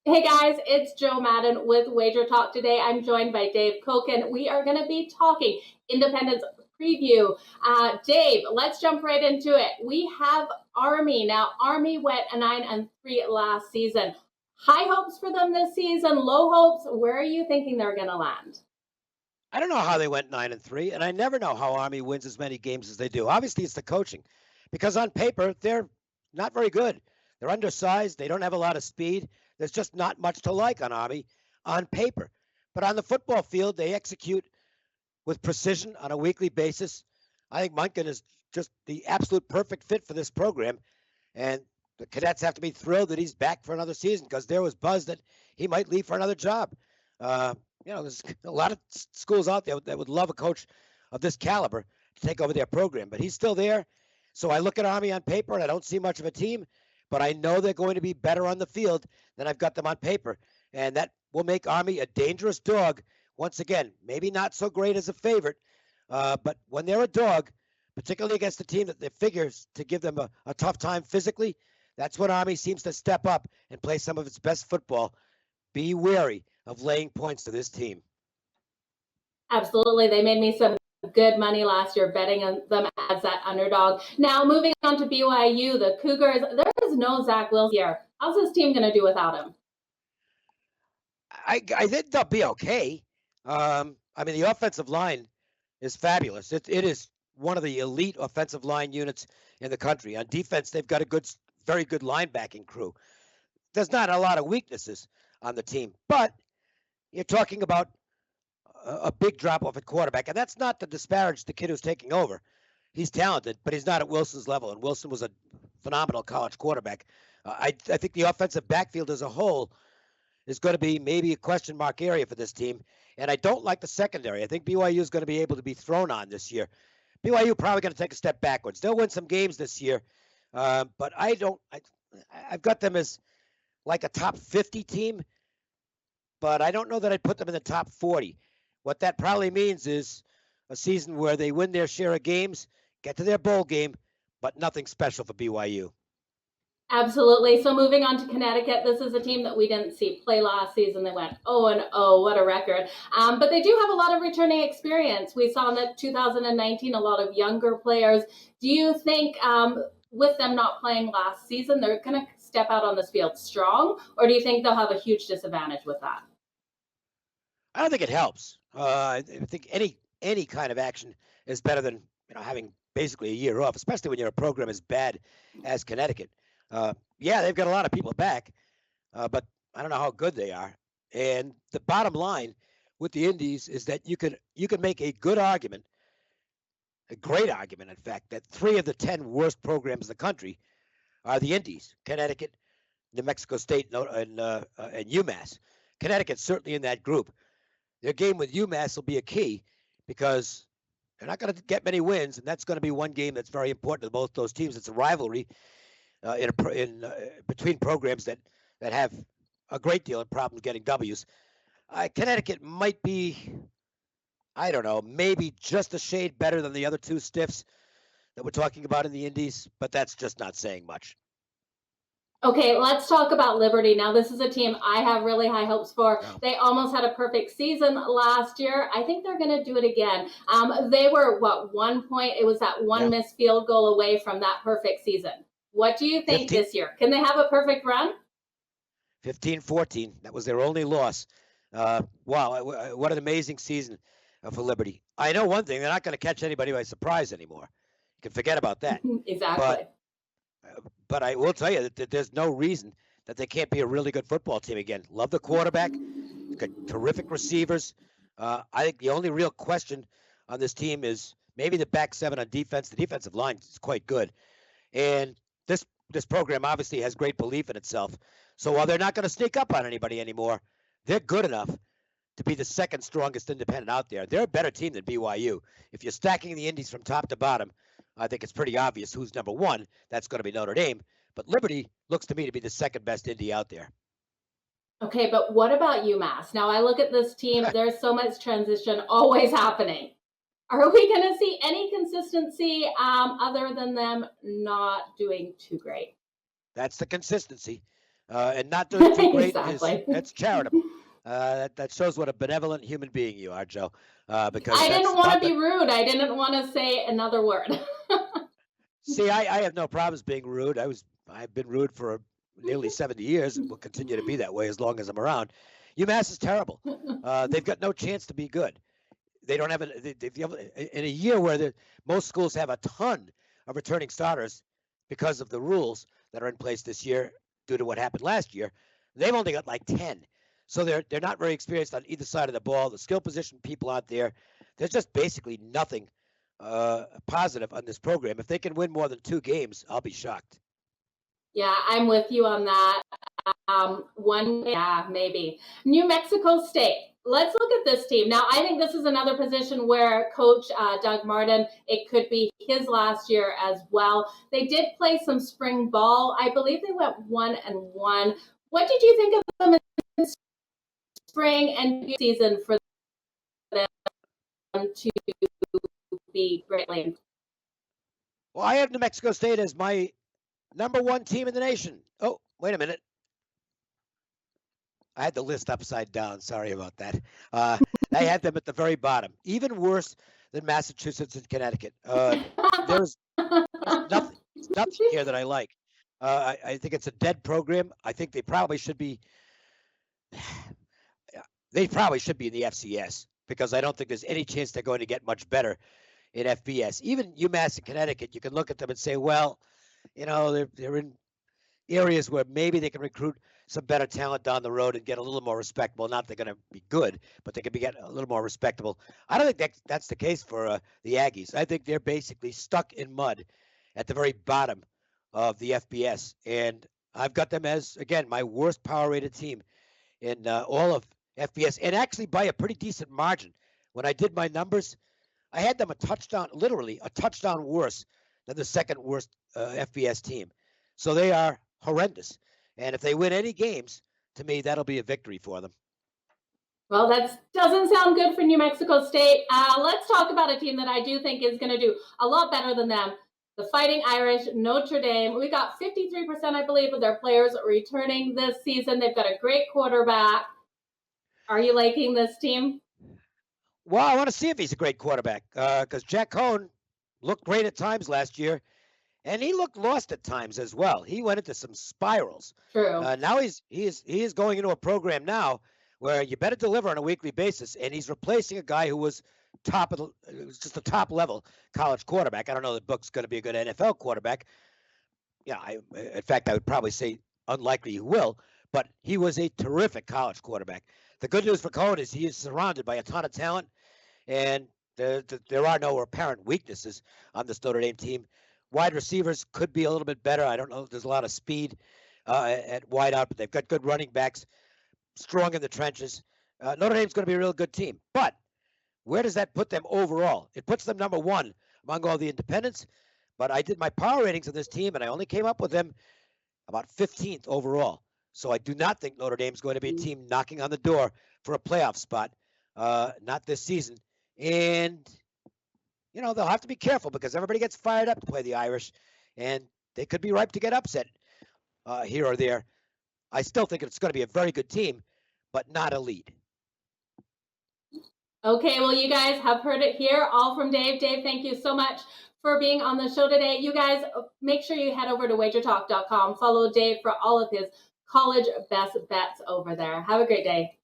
Hey guys, it's Joe Madden with WagerTalk. Today I'm joined by Dave Cokin. We are going to be talking Independence preview. Dave, let's jump right into it. We have Army. Now, Army went 9-3 last season. High hopes for them this season, low hopes. Where are you thinking they're going to land? I don't know how they went 9-3, and I never know how Army wins as many games as they do. Obviously, it's the coaching, because on paper they're not very good. They're undersized. They don't have a lot of speed. There's just not much to like on Army on paper. But on the football field, they execute with precision on a weekly basis. I think Munkin is just the absolute perfect fit for this program, and the cadets have to be thrilled that he's back for another season, because there was buzz that he might leave for another job. There's a lot of schools out there that would love a coach of this caliber to take over their program, but he's still there. So I look at Army on paper, and I don't see much of a team, but I know they're going to be better on the field than I've got them on paper, and that will make Army a dangerous dog. Once again, maybe not so great as a favorite, but when they're a dog, particularly against a team that they figures to give them a tough time physically, that's when Army seems to step up and play some of its best football. Be wary of laying points to this team. Absolutely. They made me some good money last year betting on them as that underdog. Now, moving on to BYU, the Cougars, there is no Zach Wilson here. How's this team going to do without him? I think they'll be okay. The offensive line is fabulous. It is one of the elite offensive line units in the country. On defense, they've got a very good linebacking crew. There's not a lot of weaknesses on the team, but you're talking about a big drop off at quarterback, and that's not to disparage the kid who's taking over. He's talented, but he's not at Wilson's level, and Wilson was a phenomenal college quarterback. I think the offensive backfield as a whole is going to be maybe a question mark area for this team, and I don't like the secondary. I think BYU is going to be able to be thrown on this year. BYU probably going to take a step backwards. They'll win some games this year, but I've got them as like a top 50 team, but I don't know that I'd put them in the top 40. What that probably means is a season where they win their share of games, get to their bowl game, but nothing special for BYU. Absolutely. So moving on to Connecticut, this is a team that we didn't see play last season. They went 0-0. What a record. But they do have a lot of returning experience. We saw in the 2019 a lot of younger players. Do you think with them not playing last season, they're going to step out on this field strong, or do you think they'll have a huge disadvantage with that? I don't think it helps. I think any kind of action is better than having basically a year off, especially when you're a program as bad as Connecticut. They've got a lot of people back, but I don't know how good they are. And the bottom line with the Indies is that you could make a good argument, a great argument, in fact, that 3 of the 10 worst programs in the country are the Indies: Connecticut, New Mexico State, and UMass. Connecticut's certainly in that group. Their game with UMass will be a key, because they're not going to get many wins, and that's going to be one game that's very important to both those teams. It's a rivalry between programs that have a great deal of problems getting W's. Connecticut might be, I don't know, maybe just a shade better than the other 2 stiffs that we're talking about in the Indies, but that's just not saying much. Okay, let's talk about Liberty. Now, this is a team I have really high hopes for. Oh. They almost had a perfect season last year. I think they're going to do it again. They were, 1 point? It was that one missed field goal away from that perfect season. What do you think this year? Can they have a perfect run? 15-14. That was their only loss. Wow, what an amazing season for Liberty. I know one thing: they're not going to catch anybody by surprise anymore. You can forget about that. Exactly. But I will tell you that there's no reason that they can't be a really good football team again. Love the quarterback. Got terrific receivers. I think the only real question on this team is maybe the back 7 on defense. The defensive line is quite good. And this program obviously has great belief in itself. So while they're not going to sneak up on anybody anymore, they're good enough to be the second strongest independent out there. They're a better team than BYU. If you're stacking the Indies from top to bottom, I think it's pretty obvious who's number 1. That's going to be Notre Dame. But Liberty looks to me to be the second best Indy out there. Okay, but what about UMass? Now, I look at this team. There's so much transition always happening. Are we going to see any consistency other than them not doing too great? That's the consistency. and not doing too great Exactly. it's charitable. That shows what a benevolent human being you are, Joe. Because I didn't that's want to not the. be rude. I didn't want to say another word. See, I have no problems being rude. I've been rude for nearly 70 years and will continue to be that way as long as I'm around. UMass is terrible. They've got no chance to be good. They don't have in a year where most schools have a ton of returning starters because of the rules that are in place this year due to what happened last year. They've only got like 10. So they're not very experienced on either side of the ball. The skill position people out there, there's just basically nothing positive on this program. If they can win more than 2 games, I'll be shocked. Yeah, I'm with you on that. Maybe. New Mexico State. Let's look at this team. Now, I think this is another position where Coach Doug Martin, it could be his last year as well. They did play some spring ball. I believe they went 1-1. What did you think of them in spring and season for them to be greatly? Well, I have New Mexico State as my number 1 team in the nation. Oh, wait a minute. I had the list upside down. Sorry about that. I had them at the very bottom, even worse than Massachusetts and Connecticut. There's nothing here that I like. I think it's a dead program. I think they probably should be. They probably should be in the FCS because I don't think there's any chance they're going to get much better in FBS. Even UMass and Connecticut, you can look at them and say, well, they're in areas where maybe they can recruit some better talent down the road and get a little more respectable. Not they're going to be good, but they can get a little more respectable. I don't think that's the case for the Aggies. I think they're basically stuck in mud at the very bottom of the FBS. And I've got them as, again, my worst power-rated team in all of FBS, and actually by a pretty decent margin. When I did my numbers, I had them literally a touchdown worse than the second worst FBS team. So they are horrendous. And if they win any games, to me, that'll be a victory for them. Well, that doesn't sound good for New Mexico State. Let's talk about a team that I do think is going to do a lot better than them. The Fighting Irish, Notre Dame. We got 53%, I believe, of their players returning this season. They've got a great quarterback. Are you liking this team? Well, I want to see if he's a great quarterback because Jack Cohn looked great at times last year. And he looked lost at times as well. He went into some spirals. True. Now he is going into a program now where you better deliver on a weekly basis, and he's replacing a guy who was just a top level college quarterback. I don't know that Book's going to be a good NFL quarterback. Yeah, in fact, I would probably say unlikely he will, but he was a terrific college quarterback. The good news for Cohen is he is surrounded by a ton of talent, and there are no apparent weaknesses on this Notre Dame team. Wide receivers could be a little bit better. I don't know if there's a lot of speed at wide out, but they've got good running backs, strong in the trenches. Notre Dame's going to be a real good team. But where does that put them overall? It puts them number 1 among all the independents. But I did my power ratings of this team, and I only came up with them about 15th overall. So I do not think Notre Dame's going to be a team knocking on the door for a playoff spot, not this season. And they'll have to be careful because everybody gets fired up to play the Irish, and they could be ripe to get upset here or there. I still think it's going to be a very good team, but not elite. Okay, well, you guys have heard it here, all from Dave. Dave, thank you so much for being on the show today. You guys, make sure you head over to WagerTalk.com. Follow Dave for all of his college best bets over there. Have a great day.